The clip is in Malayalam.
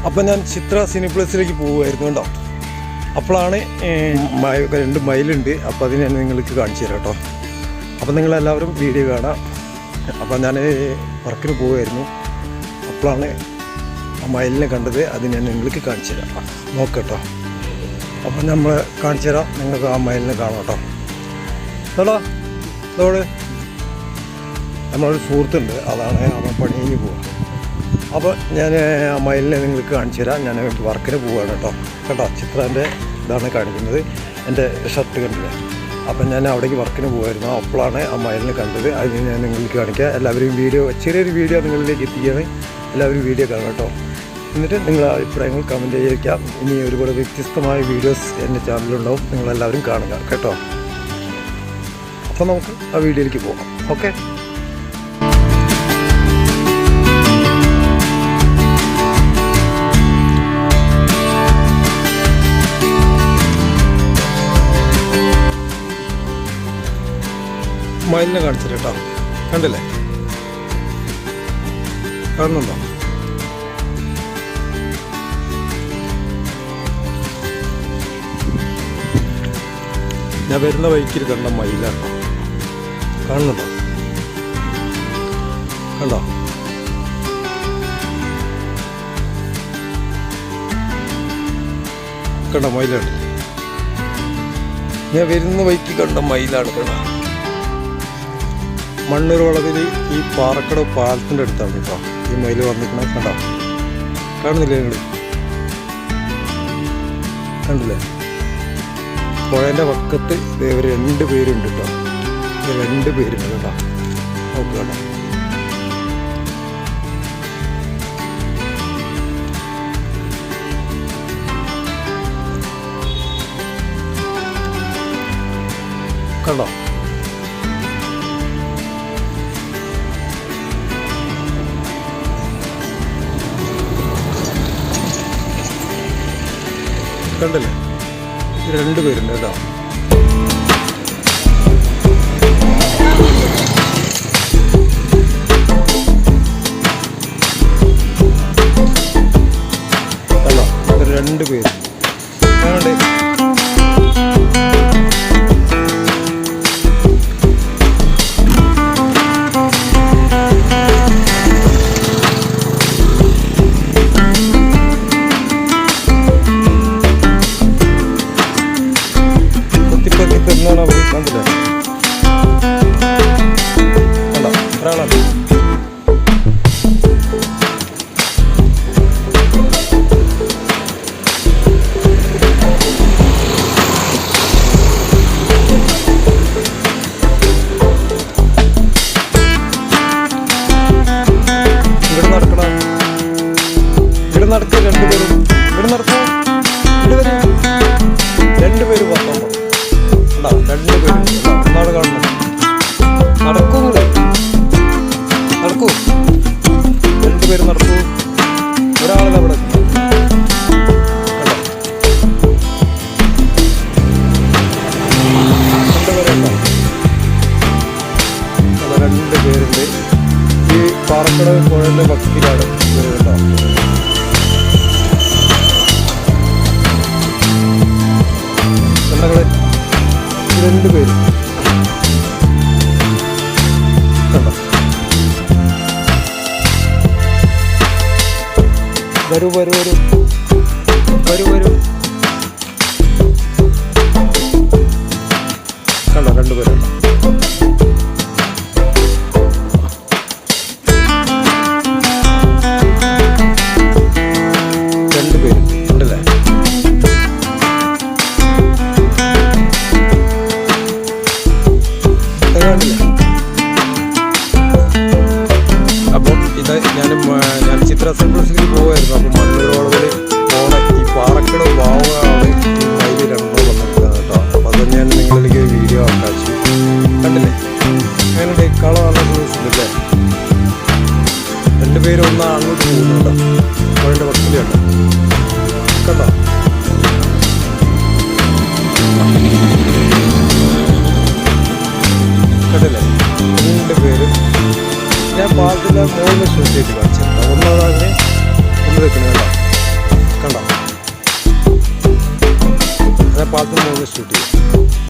അപ്പം ഞാൻ ചിത്ര സിനിപ്ലസിലേക്ക് പോവുമായിരുന്നു കേട്ടോ. അപ്പോഴാണ് 2 മൈലുണ്ട്. അപ്പോൾ അത് ഞാൻ നിങ്ങൾക്ക് കാണിച്ചു തരാം കേട്ടോ. അപ്പം നിങ്ങളെല്ലാവരും വീഡിയോ കാണാം. അപ്പം ഞാൻ വർക്കിന് പോവുമായിരുന്നു. അപ്പോഴാണ് ആ മയിലിനെ കണ്ടത്. അത് ഞാൻ നിങ്ങൾക്ക് കാണിച്ചു തരാം. നോക്കട്ടോ. അപ്പം നമ്മൾ കാണിച്ചു തരാം. നിങ്ങൾക്ക് ആ മയിലിനെ കാണാം കേട്ടോ. കേട്ടോ അതോട് നമ്മളൊരു സുഹൃത്തുണ്ട്. അതാണ് അവൻ പണി കഴിഞ്ഞ് പോവുക. അപ്പോൾ ഞാൻ ആ മയിലിനെ നിങ്ങൾക്ക് കാണിച്ചു തരാം. ഞാൻ വർക്കിന് പോവുകയാണ് കേട്ടോ. കേട്ടോ ചിത്രൻ്റെ ഇതാണ് കാണിക്കുന്നത്. എൻ്റെ ഷർട്ട് കണ്ടില്ലേ. അപ്പം ഞാൻ അവിടേക്ക് വർക്കിന് പോകുമായിരുന്നു. അപ്പോഴാണ് ആ മയിലിനെ കണ്ടത്. അത് ഞാൻ നിങ്ങൾക്ക് കാണിക്കാം. എല്ലാവരും ചെറിയൊരു വീഡിയോ നിങ്ങളിലേക്ക് എത്തിക്കുകയാണ്. എല്ലാവരും വീഡിയോ കാണാം കേട്ടോ. എന്നിട്ട് നിങ്ങളുടെ അഭിപ്രായങ്ങൾ കമൻറ്റ് ചെയ്യിക്കാം. ഇനി ഒരുപാട് വ്യത്യസ്തമായ വീഡിയോസ് എൻ്റെ ചാനലിലുണ്ടാവും. നിങ്ങളെല്ലാവരും കാണുക കേട്ടോ. അപ്പോൾ നമുക്ക് ആ വീഡിയോയിലേക്ക് പോകാം. ഓക്കെ. മയിലിനെ കാണിച്ചിട്ട് കേട്ടോ. കണ്ടില്ലേ, കാണുന്നുണ്ടോ? ഞാൻ വരുന്ന വഴിക്കിൽ കണ്ട മയിലാണ്. കാണുന്നുണ്ടോ? കണ്ടോ? കണ്ടോ മയിലാണ്. ഞാൻ വരുന്ന വഴിക്ക് കണ്ട മയിലാണ്. കേട്ടോ, മണ്ണൂർ വളവിൽ ഈ പാറക്കടവ് പാലത്തിൻ്റെ അടുത്താണ് കേട്ടോ ഈ മയിൽ വന്നിരിക്കണത്. കണ്ടോ? കാണുന്നില്ലേ നിങ്ങൾ? കണ്ടില്ലേ? പുഴേൻ്റെ പക്കത്ത് ഇവർ 2 പേരുണ്ട് കേട്ടോ. 2 പേരുണ്ട് കേട്ടോ. നോക്കുക കേട്ടോ. കണ്ടോ? കണ്ടല്ലേ? 2 പേരുണ്ട് കേട്ടോ. കണ്ടോ? 2 പേര്. കാണണ്ടേ? നടക്കുക 2 പേരും. ഇവിടെ നടക്കുക. ഇവിടെ വരും. 2 പേര് വന്നോ. 2 പേര് ഒന്നാണ് കാണുന്നത്. നടക്കൂ, നടക്കൂ. 2 പേര് നടക്കൂ. ഒരാളത് അവിടെ. കണ്ടോ? 2 പേരുണ്ട്. ഈ പാറക്കടവ് പുഴയുടെ വക്കിലാണ് ഇവർ കേട്ടോ. കണ്ടങ്ങളെ 2 പേര്. കണ്ടോ? വരൂ വരൂ വരൂ വരൂ വരൂ. കണ്ടോ? 2 പേരുണ്ടോ? അപ്പം ഞാൻ ചിത്ര സിനിപ്ലസിലേക്ക് പോകുമായിരുന്നു. അപ്പം മണ്ണൂർ വളവിൽ പോണ ഈ പാറക്കടവ് ഭാവമാണ് ഈ മയിൽ 2 വന്നിരിക്കുന്നത് കേട്ടോ. അപ്പം അത് ഞാൻ നിങ്ങളിലേക്ക് വീഡിയോ ഉണ്ടാക്കി. കണ്ടില്ലേ? അങ്ങനെ കള നല്ല ദിവസമില്ലേ? 2 പേര് ഒന്ന് അങ്ങോട്ട് പോകുന്നുണ്ടോ? പുഴയുടെ വക്കിലുണ്ട്. കണ്ടോ? കണ്ടില്ലേ? 2 പേര്. ഞാൻ പാലത്തിൻ്റെ 3 ഷൂട്ട് ചെയ്ത് കാണിച്ചിട്ടുണ്ട്. ഒന്നാമത് ഒന്ന് വെക്കണം കേട്ടോ. ആനപ്പാലത്ത് നിന്ന് ഷൂട്ട് ചെയ്യും.